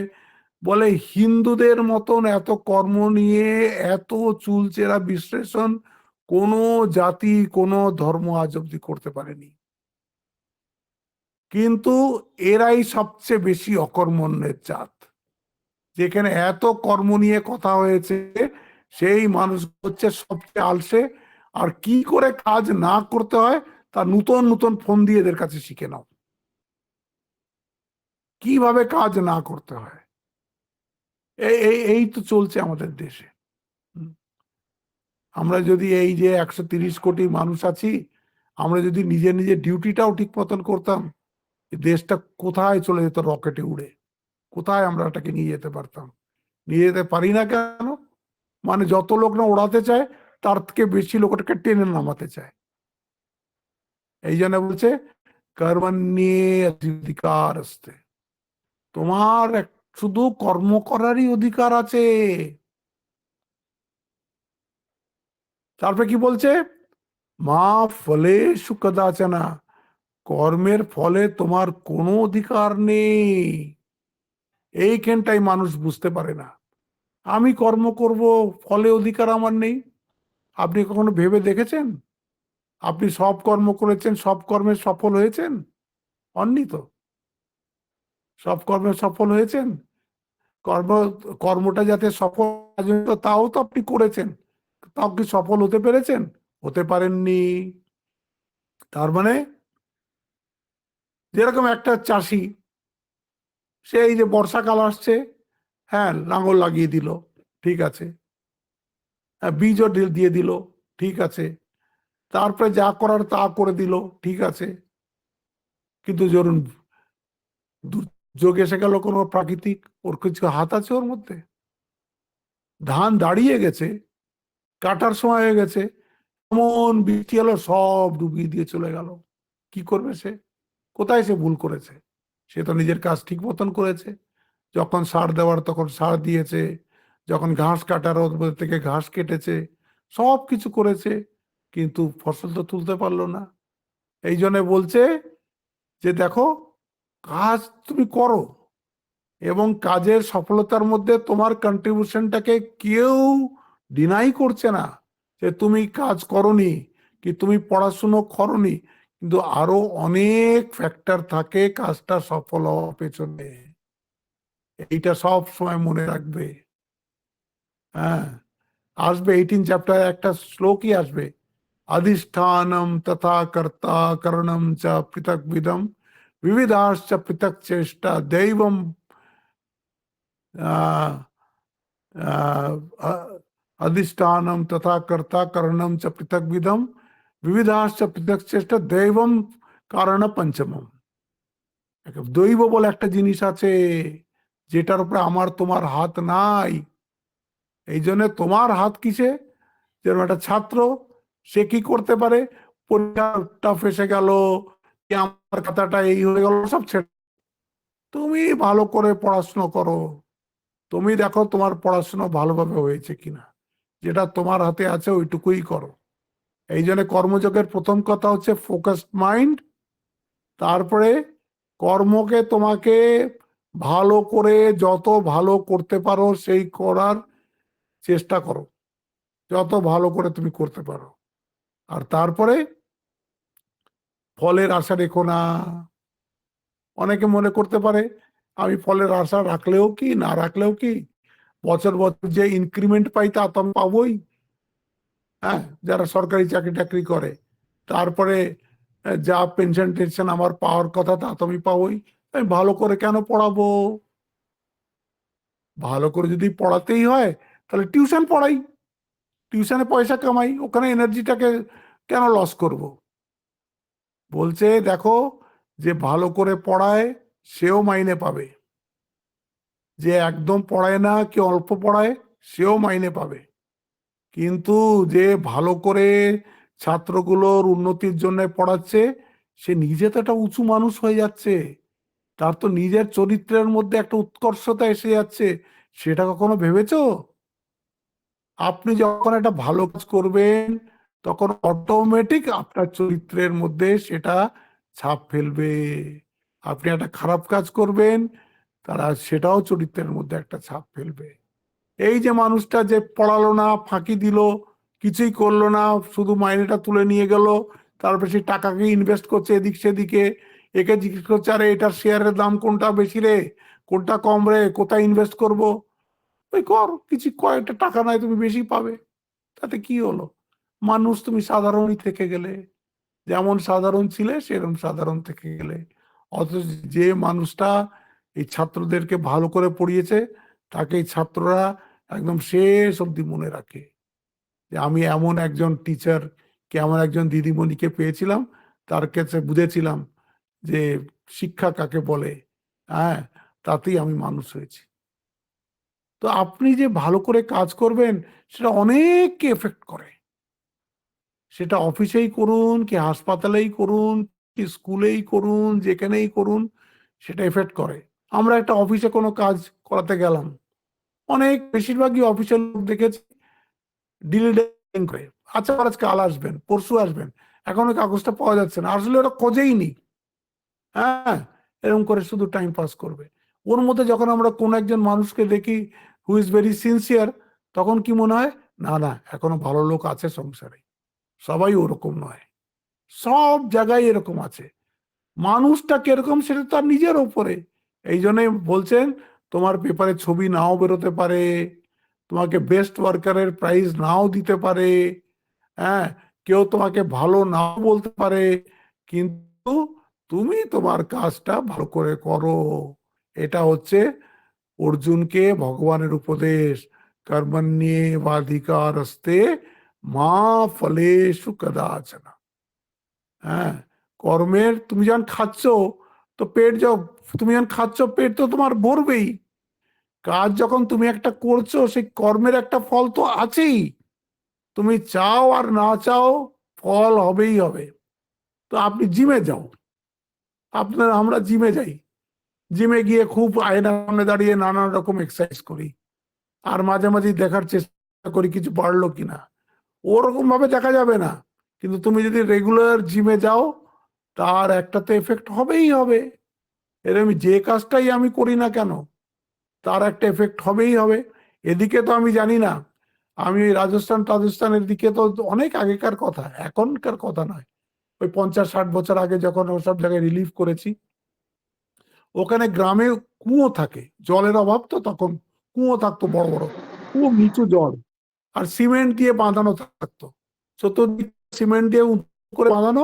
বলে হিন্দুদের মতন এত কর্ম নিয়ে এত চুলচেরা বিশ্লেষণ কোনো জাতি কোনো ধর্ম আজ অব্দি করতে পারেনি। কিন্তু এরাই সবচেয়ে বেশি অকর্মণ্যের জাত। যেখানে এত কর্ম নিয়ে কথা হয়েছে, সেই মানুষ হচ্ছে সবচেয়ে আলসে। আর কি করে কাজ না করতে হয় তা নতুন নতুন ফোন দিয়ে এদের কাছে শিখে নাও, কিভাবে কাজ না করতে হয়। এই এই এই তো চলছে আমাদের দেশে। হুম। আমরা যদি এই যে 130 কোটি মানুষ আছি, আমরা যদি নিজের নিজের ডিউটিটাও ঠিক মতন করতাম, এই দেশটা কোথায় চলে যেত রকেটে উড়ে, কোথায় আমরা এটাকে নিয়ে যেতে পারতাম। নিয়ে যেতে পারি না কেন? মানে যত লোক না ওড়াতে চায়, তার থেকে বেশি লোক ওটাকে টেনে নামাতে চায়। এই জন্য বলছে কর্মণ্যেধিকার আসতে, তোমার শুধু কর্ম করারই অধিকার আছে। তারপরে কি বলছে? মা ফলেষু কদাচনা, কর্মের ফলে তোমার কোনো অধিকার নেই। এইখানটাই মানুষ বুঝতে পারে না। আমি কর্ম করব, ফলে অধিকার আমার নেই। আপনি কখনো ভেবে দেখেছেন? আপনি সব কর্ম করেছেন, সব কর্মে সফল হয়েছেন? হননি তো। সব কর্মে সফল হয়েছেন? কর্ম কর্মটা যাতে সফল হয়, তাও তো আপনি করেছেন, তাও কি সফল হতে পেরেছেন? হতে পারেননি। তার মানে যেরকম একটা চাষি, সেই যে বর্ষাকাল আসছে, হ্যাঁ লাঙল লাগিয়ে দিল, ঠিক আছে, হ্যাঁ বীজও দিয়ে দিল, ঠিক আছে, তারপরে যা করার তা করে দিল, ঠিক আছে। কিন্তু ধরুন দুর্যোগ এসে গেল কোনো প্রাকৃতিক, ওর কিছু হাত আছে ওর মধ্যে? ধান দাঁড়িয়ে গেছে, কাটার সময় হয়ে গেছে, এমন বৃষ্টি এলো, সব ডুবিয়ে দিয়ে চলে গেল। কি করবে সে? কোথায় সে ভুল করেছে? সে তো নিজের কাজ ঠিক মতন করেছে। যখন সার দেওয়ার তখন সার দিয়েছে, যখন ঘাস কাটার ওর মধ্যে থেকে ঘাস কেটেছে, সব কিছু করেছে, কিন্তু ফসল তো তুলতে পারলো না। এই জন্য বলছে যে দেখো, কাজ তুমি করো, এবং কাজের সফলতার মধ্যে তোমার কন্ট্রিবিউশনটাকে কেউ ডিনাই করছে না, যে তুমি কাজ করনি কি তুমি পড়াশুনো করনি, কিন্তু আরো অনেক ফ্যাক্টর থাকে কাজটা সফল হওয়ার পেছনে। এইটা সব সময় মনে রাখবে। হ্যাঁ, আসবে 18 চ্যাপ্টার একটা শ্লোকই আসবে, अधिष्ठानम तथा कर्ता करणम च पृथक विदम विविधाश्च पृथक चेष्टा दैवम अधिष्ठानम तथा कर्ता करणम च पृथक विदम विविधाश्च पृथक चेष्टा दैवम কারণ পঞ্চমম। দৈব বলে একটা জিনিস আছে, যেটার উপরে আমার তোমার হাত নাই। এই জন্য তোমার হাত কিসে? যেরকম একটা ছাত্র, সে কি করতে পারে? পরীক্ষাটা ফেসে গেল, কি আমার খাতাটা এই হয়ে গেল, সব ছেড়ে তুমি ভালো করে পড়াশোনা করো। তুমি দেখো তোমার পড়াশোনা ভালোভাবে হয়েছে কিনা, যেটা তোমার হাতে আছে ওইটুকুই করো। এই জন্য কর্মযোগের প্রথম কথা হচ্ছে ফোকাসড মাইন্ড। তারপরে কর্মকে তোমাকে ভালো করে যত ভালো করতে পারো সেই করার চেষ্টা করো, যত ভালো করে তুমি করতে পারো। আর তারপরে ফলের আশা রেখো না। অনেকে মনে করতে পারে আমি ফলের আশা রাখলেও কি না রাখলেও কি, বছর বছর যে ইনক্রিমেন্ট পাই তা তো আমি পাবোই। হ্যাঁ, যারা সরকারি চাকরি টাকরি করে, তারপরে যা পেনশন টেনশন আমার পাওয়ার কথা তা তো আমি পাবোই। আমি ভালো করে কেন পড়াবো? ভালো করে যদি পড়াতেই হয়, তাহলে টিউশন পড়াই, টিউশনে পয়সা কামাই, ওখানে এনার্জিটাকে কেন লস করব? বলছে দেখো, যে ভালো করে পড়ায় সেও মাইনে পাবে, যে একদম পড়ায় না কি অল্প পড়ায় সেও মাইনে পাবে। কিন্তু যে ভালো করে ছাত্রগুলোর উন্নতির জন্য পড়াচ্ছে, সে নিজে তো একটা উঁচু মানুষ হয়ে যাচ্ছে, তার তো নিজের চরিত্রের মধ্যে একটা উৎকর্ষতা এসে যাচ্ছে। সেটা কখনো ভেবেছো? আপনি যখন একটা ভালো কাজ করবেন, তখন অটোমেটিক আপনার চরিত্রের মধ্যে সেটা ছাপ ফেলবে। আপনি একটা খারাপ কাজ করবেন, তারা সেটাও চরিত্রের মধ্যে একটা ছাপ ফেলবে। এই যে মানুষটা যে পড়ালো না, ফাঁকি দিল, কিছুই করলো না, শুধু মাইনেটা তুলে নিয়ে গেল, তারপরে সেই টাকাকে ইনভেস্ট করছে এদিক সেদিকে, একে জিজ্ঞেস করছে, আরে এটার শেয়ারের দাম কোনটা বেশি রে, কোনটা কম রে, কোথায় ইনভেস্ট করব, ওই কর, কিছু কয়েকটা টাকা নাই তুমি বেশি পাবে, তাতে কি হলো? মানুষ তুমি সাধারণই থেকে গেলে, যেমন সাধারণ ছিলে সেরকম সাধারণ থেকে গেলে। অথচ যে মানুষটা এই ছাত্রদেরকে ভালো করে পড়িয়েছে, তাকে এই ছাত্ররা একদম শেষ অবধি মনে রাখে, যে আমি এমন একজন টিচার কে, এমন একজন দিদিমণিকে পেয়েছিলাম, তার কাছে বুঝেছিলাম যে শিক্ষা কাকে বলে। হ্যাঁ, তাতেই আমি মানুষ হয়েছি। তো আপনি যে ভালো করে কাজ করবেন, সেটা অনেককে এফেক্ট করে। সেটা অফিসেই করুন, কি হাসপাতালেই করুন, কি স্কুলেই করুন, যেখানেই করুন, সেটা এফেক্ট করে। আমরা একটা অফিসে কোনো কাজ করাতে গেলাম, অনেক বেশিরভাগই অফিসের লোক দেখেছি ডিলিডেং করে, আচ্ছা আজ কাল আসবেন, পরশু আসবেন, এখনো কাগজটা পাওয়া যাচ্ছে না, আসলে ওরা খোঁজেই নি। হ্যাঁ, এরকম করে শুধু টাইম পাস করবে। ওর মধ্যে যখন আমরা কোন একজন মানুষকে দেখি হু ইজ ভেরি সিনসিয়ার, তখন কি মনে হয়, না না, এখনো ভালো লোক আছে সংসারে। সবাই ওরকম নয়, সব জায়গায় এরকম আছে। মানুষটা কিরকম সেটা তার নিজের উপরে। এই জন্যই বলছেন, তোমার পেপারে ছবি নাও বেরোতে পারে, তোমাকে বেস্ট ওয়ার্কারের প্রাইজ নাও দিতে পারে, হ্যাঁ, কেউ তোমাকে ভালো নাও বলতে পারে, কিন্তু তুমি তোমার কাজটা ভালো করে করো। এটা হচ্ছে অর্জুনকে ভগবানের উপদেশ, কর্মণ্যেবাধিকারস্তে মা ফলেষু কদাচন। হ্যাঁ, কর্মের, তুমি যখন খাচ্ছ তো পেট, তুমি যখন খাচ্ছ পেট তো তোমার ভরবেই। কাজ যখন তুমি একটা করছো, সেই কর্মের একটা ফল তো আছেই, তুমি চাও আর না চাও ফল হবেই হবে। তো আপনি জিমে যাও, আমরা জিমে যাই, জিমে গিয়ে খুব আয়নার সামনে দাঁড়িয়ে নানান রকম এক্সারসাইজ করি, আর মাঝে মাঝে দেখার চেষ্টা করি কিছু বাড়লো কিনা। ওরকম ভাবে দেখা যাবে না, কিন্তু তুমি যদি রেগুলার জিমে যাও, তার একটা তো এফেক্ট হবেই হবে। এরকম যে কাজটাই আমি করি না কেন, তার একটা এফেক্ট হবেই হবে। এদিকে তো আমি জানি না, আমি ওই রাজস্থানের দিকে তো অনেক আগেকার কথা, এখনকার কথা নয়, ওই 50-60 বছর আগে যখন ওসব জায়গায় রিলিভ করেছি, ওখানে গ্রামে কুয়ো থাকে, জলের অভাব তো তখন, কুয়ো থাকতো বড় বড়, খুব নিচু জল, আর সিমেন্ট দিয়ে বাঁধানো থাকতো, চতুর্দিক সিমেন্ট দিয়ে করে বাঁধানো,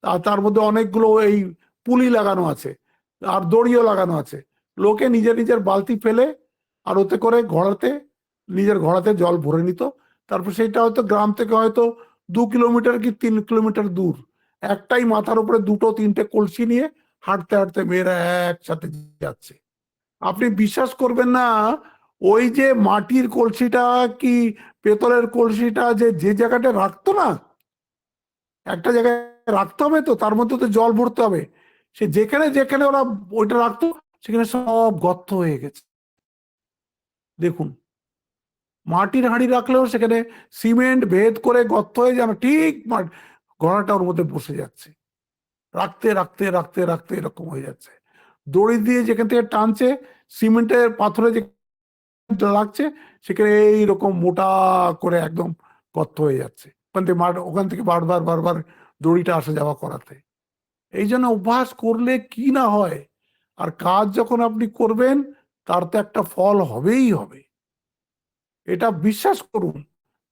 আর তার মধ্যে অনেকগুলো এই পুলি লাগানো আছে, আর দড়িও লাগানো আছে। লোকে নিজের নিজের বালতি ফেলে আর ওতে করে ঘোড়াতে, নিজের ঘোড়াতে জল ভরে নিত। তারপর সেটা হয়তো গ্রাম থেকে হয়তো 2 কিলোমিটার কি 3 কিলোমিটার দূর, একটাই মাথার উপরে 2-3টে কলসি নিয়ে হাঁটতে হাঁটতে মেয়েরা একসাথে যাচ্ছে। আপনি বিশ্বাস করবেন না, ওই যে মাটির কলসিটা কি পেতলের কলসিটা যে যে জায়গাটা রাখতো না, একটা জায়গায় রাখতে হবে তো, তার মধ্যে তো জল ভরতে হবে, সে যেখানে যেখানে ওরা ওইটা রাখতো, সেখানে সব গর্ত হয়ে গেছে। দেখুন, মাটির হাঁড়ি রাখলেও সেখানে সিমেন্ট ভেদ করে গর্ত হয়ে যেন ঠিক ঘোড়াটা ওর মধ্যে বসে যাচ্ছে, রাখতে রাখতে রাখতে রাখতে এরকম হয়ে যাচ্ছে। দড়ি দিয়ে যেখান থেকে টানছে, সিমেন্টের পাথরে যে লাগছে, সেখানে এইরকম মোটা করে একদম গর্ত হয়ে যাচ্ছে, ওখান থেকে বারবার বারবার দড়িটা আসা যাওয়া করাতে। এই জন্য অভ্যাস করলে কি না হয়, আর কাজ যখন আপনি করবেন, তার তো একটা ফল হবেই হবে, এটা বিশ্বাস করুন।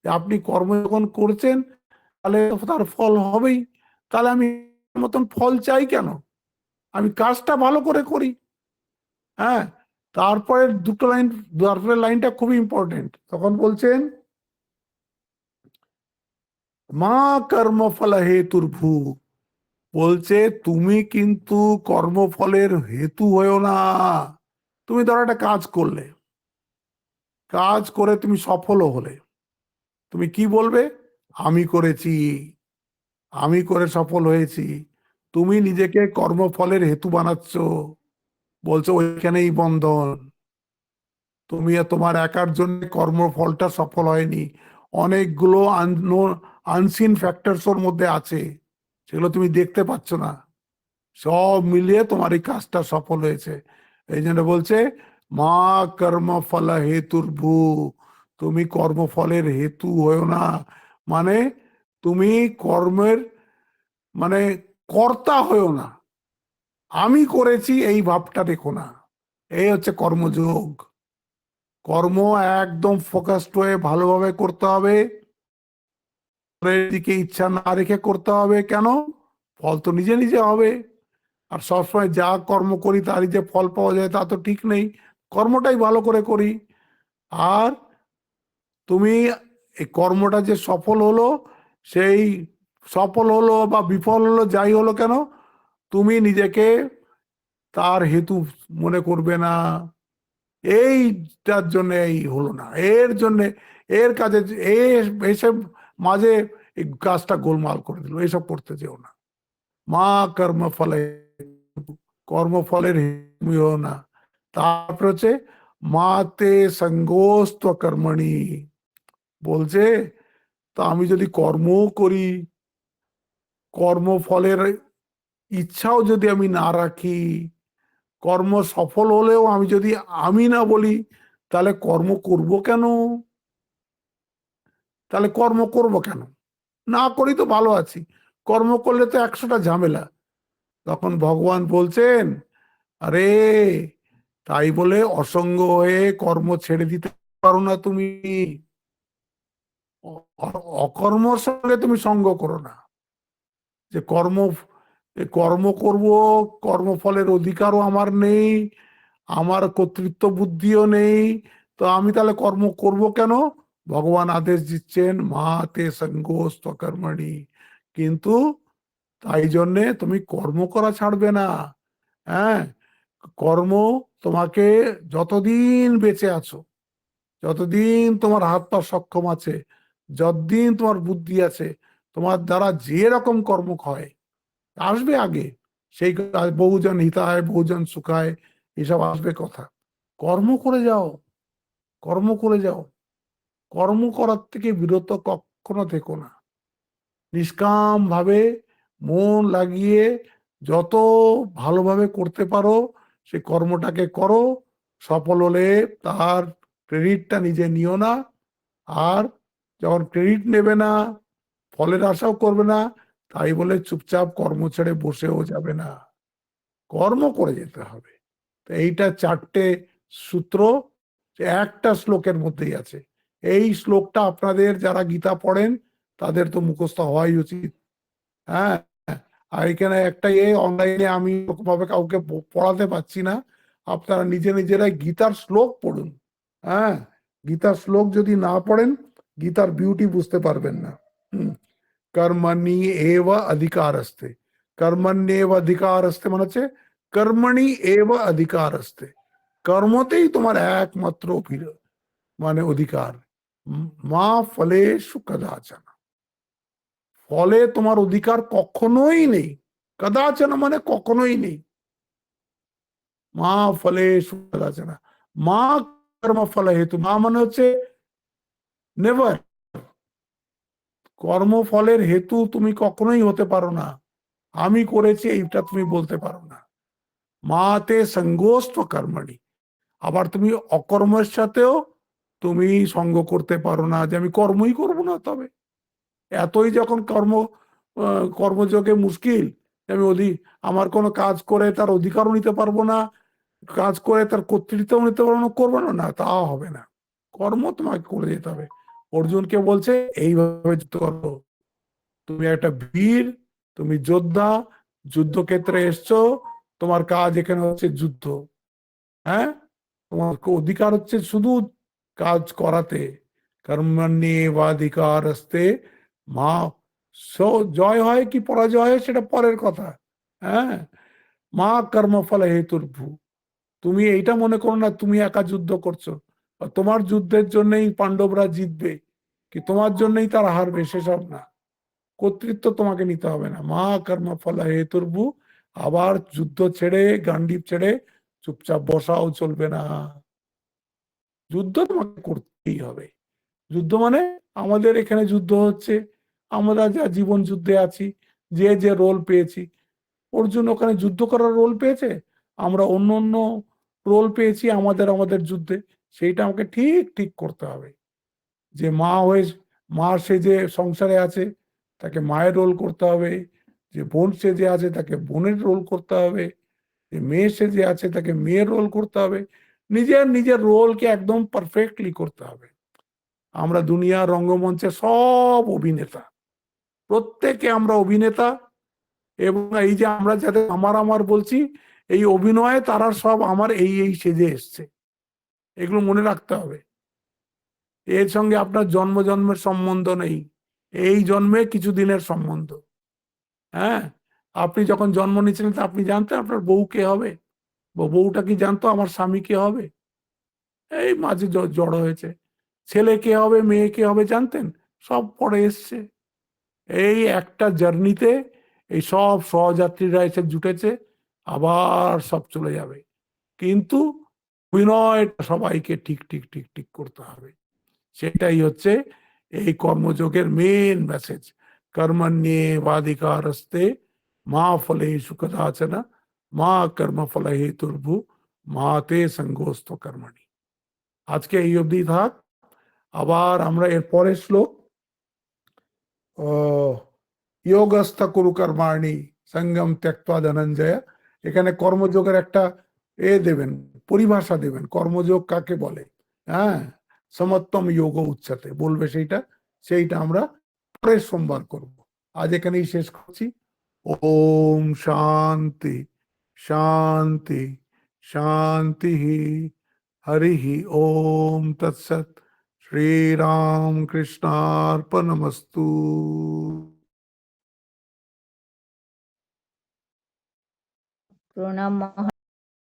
যে আপনি কর্ম যখন করছেন, তাহলে তার ফল হবেই। তাহলে আমি মতন ফল চাই কেন? আমি কাজটা ভালো করে করি। হ্যাঁ, তারপরে দুটো লাইন, তারপরে লাইনটা খুবই ইম্পর্টেন্ট, তখন বলছেন, মা কর্মফল হেতুর ভূ, বলছে তুমি কিন্তু কর্মফলের হেতু হয়েও না। তুমি ধরো একটা কাজ করলে, কাজ করে তুমি সফলও হলে, তুমি কি বলবে? আমি করেছি, আমি করে সফল হয়েছি। তুমি নিজেকে কর্মফলের হেতু বানাচ্ছ, বলছো ওইখানেই বন্ধন। তুমি তোমার একার জন্য কর্মফলটা সফল হয়নি, অনেকগুলো আনসিন ফ্যাক্টরস ওর মধ্যে আছে, সেগুলো তুমি দেখতে পাচ্ছ না, সব মিলিয়ে তোমার এই কাজটা সফল হয়েছে। এই জন্য বলছে, মা কর্মফল হেতুর ভূ, তুমি কর্মফলের হেতু হয়েও না, মানে তুমি কর্মের মানে কর্তা হয়েও না। আমি করেছি এই ভাবটা রেখো না। এই হচ্ছে কর্মযোগ। কর্ম একদম ফোকাসড হয়ে ভালোভাবে করতে হবে, পরের দিকে ইচ্ছা না রেখে করতে হবে। কেন? ফল তো নিজে নিজে হবে। আর সবসময় যা কর্ম করি তারই যে ফল পাওয়া যায় তা তো ঠিক নেই। কর্মটাই ভালো করে করি। আর তুমি এই কর্মটা যে সফল হলো, সেই সফল হলো বা বিফল হলো যাই হলো কেন, তুমি নিজেকে তার হেতু মনে করবে না। এইটার জন্য এই হলো না, এর জন্য, এর কাজে এসব মাঝে এই কাজটা গোলমাল করে দিল, এসব করতে যেও না। মা কর্মফলে, কর্মফলের হেতুও না। তারপর হচ্ছে মাতে সঙ্গোস্ত কর্মণি, বলছে তা আমি যদি কর্ম করি, কর্মফলের ইচ্ছাও যদি আমি না রাখি, কর্ম সফল হলেও আমি যদি আমি না বলি, তাহলে কর্ম করব কেন? তাহলে কর্ম করব কেন? না করি তো ভালো আছি, কর্ম করলে তো 100টা ঝামেলা। তখন ভগবান বলছেন, আরে তাই বলে অসঙ্গ হয়ে কর্ম ছেড়ে দিতে পারো না তুমি। অকর্মর সঙ্গে তুমি সঙ্গ করো না। যে কর্ম করব, কর্মফলের অধিকারও আমার নেই, আমার কর্তৃত্ব বুদ্ধিও নেই, তো আমি তাহলে কর্ম করব কেন? ভগবান আদেশ দিচ্ছেন মা তে সঙ্গোস্ত কর্মণি। কিন্তু তাই জন্যে তুমি কর্ম করা ছাড়বে না। হ্যাঁ, কর্ম তোমাকে যতদিন বেঁচে আছো, যতদিন তোমার হাত পা সক্ষম আছে, যতদিন তোমার বুদ্ধি আছে, তোমার দ্বারা যে রকম কর্ম হয় আসবে আগে, সেই বহুজন হিতায় বহুজন সুখায়, এসব আসবে কথা। কর্ম করে যাও, কর্ম করে যাও, কর্ম করার থেকে বিরত কখনো থেকো না। নিষ্কাম ভাবে মন লাগিয়ে যত ভালোভাবে করতে পারো সে কর্মটাকে করো। সফল হলে তার ক্রেডিটটা নিজে নিও না। আর যখন ক্রেডিট নেবে না, ফলের আশাও করবে না, তাই বলে চুপচাপ কর্ম ছেড়ে বসেও যাবে না, কর্ম করে যেতে হবে। তো এইটা 4টে সূত্র একটা শ্লোকের মধ্যেই আছে। এই শ্লোকটা আপনাদের যারা গীতা পড়েন তাদের তো মুখস্থ হওয়াই উচিত। হ্যাঁ, আর এখানে একটা অনলাইনে আমি ভাবে কাউকে পড়াতে পারছি না, আপনারা নিজে নিজেরাই গীতার শ্লোক পড়ুন। হ্যাঁ, গীতার শ্লোক যদি না পড়েন গীতার বিউটি বুঝতে পারবেন না। কর্মণি এব অধিকার আসতে, কর্মণ্যেব অধিকার আসতে মানে হচ্ছে কর্মণি এব অধিকার আসতে, কর্মতেই তোমার একমাত্র মানে অধিকার। মা ফলেষু কদাচন, ফলে তোমার অধিকার কখনোই নেই। কদাচন মানে কখনোই নেই। মা ফলেষু কদাচন, মা কর্ম ফল হেতু, মা মানে হচ্ছে নেভার, কর্মফলের হেতু তুমি কখনোই হতে পারো না। আমি করেছি এইটা তুমি বলতে পারো না। মাতে সঙ্গোস্ত কর্মণি, আবার তুমি অকর্মের সাথেও তুমি সঙ্গ করতে পারো না যে আমি কর্মই করব না। তবে এতই যখন কর্মযোগে মুশকিল, আমি আমার কোনো কাজ করে তার অধিকারও নিতে পারবো না, কাজ করে তার কর্তৃত্বও নিতে পারবো না, করবো না, না তা হবে না। কর্ম তোমাকে করে যেতে হবে। অর্জুনকে বলছে এইভাবে যুদ্ধ করো। তুমি একটা বীর, তুমি যোদ্ধা, যুদ্ধক্ষেত্রে এসছো, তোমার কাজ এখানে হচ্ছে যুদ্ধ। হ্যাঁ, তোমার অধিকার হচ্ছে শুধু কাজ করাতে। কর্মণ্যেবাধিকার আসতে মা, জয় হয় কি পরাজয় হয় সেটা পরের কথা। হ্যাঁ, মা কর্মফল হেতুর্ভু, তুমি এইটা মনে করো না তুমি একা যুদ্ধ করছো, তোমার যুদ্ধের জন্যই পাণ্ডবরা জিতবে কি তোমার জন্যই তারা হারবে সেসব না। কর্তৃত্ব তোমাকে নিতে হবে না। মা কর্মফল হেতুর্ভু, আবার যুদ্ধ ছেড়ে গান্ডীব ছেড়ে চুপচাপ বসাও চলবে না। যুদ্ধ তোমাকে করতেই হবে। যুদ্ধ মানে আমাদের এখানে যুদ্ধ হচ্ছে, আমরা যা জীবন যুদ্ধে আছি, যে যে রোল পেয়েছি। অর্জুন ওখানে যুদ্ধ করার রোল পেয়েছে, আমরা অন্য অন্য রোল পেয়েছি আমাদের আমাদের যুদ্ধে। সেইটা আমাকে ঠিক ঠিক করতে হবে। যে মা হয়ে, মা সে যে সংসারে আছে তাকে মায়ের রোল করতে হবে, যে বোন সে যে আছে তাকে বোনের রোল করতে হবে। যে মেয়ে সেজে আছে তাকে মেয়ের রোল করতে হবে, নিজের নিজের রোলকে একদম পারফেক্টলি করতে হবে। আমরা দুনিয়ার রঙ্গমঞ্চে সব অভিনেতা, প্রত্যেকে আমরা অভিনেতা, এবং এই যে আমরা যাদের আমার আমার বলছি, এই অভিনয়ে তারা সব আমার এই এই সেজে এসছে, এগুলো মনে রাখতে হবে। এর সঙ্গে আপনার জন্ম জন্মের সম্বন্ধ নেই, এই জন্মে কিছু দিনের সম্বন্ধ। হ্যাঁ, আপনি যখন জন্ম নিয়েছিলেন তা আপনি জানতেন আপনার বউ কে হবে? বউটা কি জানতো আমার স্বামী কে হবে? এই মাঝে জড়ো হয়েছে। ছেলে কে হবে মেয়ে কে হবে জানতেন? সব পরে এসছে। এই একটা জার্নিতে এই সব সহযাত্রীরা এসে জুটেছে, আবার সব চলে যাবে। কিন্তু অভিনয়টা সবাইকে ঠিক ঠিক ঠিক ঠিক করতে হবে। সেটাই হচ্ছে এই কর্মযোগের মেন মেসেজ। কর্মণ্যেবাধিকারস্তে মা ফলেষু কদাচন মা কর্ম ফল হেতুর্ভু মা তে সঙ্গোস্ত কর্মণি। আজকে এই অবধি থাক। আবার আমরা এর পরের শ্লোক, যোগস্থ কুরু কর্মাণি সঙ্গম ত্যক্ত্বা ধনঞ্জয়, এখানে কর্মযোগের একটা দেবেন, পরিভাষা দেবেন, কর্মযোগ কাকে বলে। হ্যাঁ, সমত্তম যোগ উচ্চতে বলবে, সেইটা আমরা পরের সোমবার করব। আজ এখানেই শেষ করছি। ওম শান্তি শান্তি শান্তি। হরি ওম তৎসৎ। শ্রীরাম কৃষ্ণার্পণমস্তু। প্রণাম।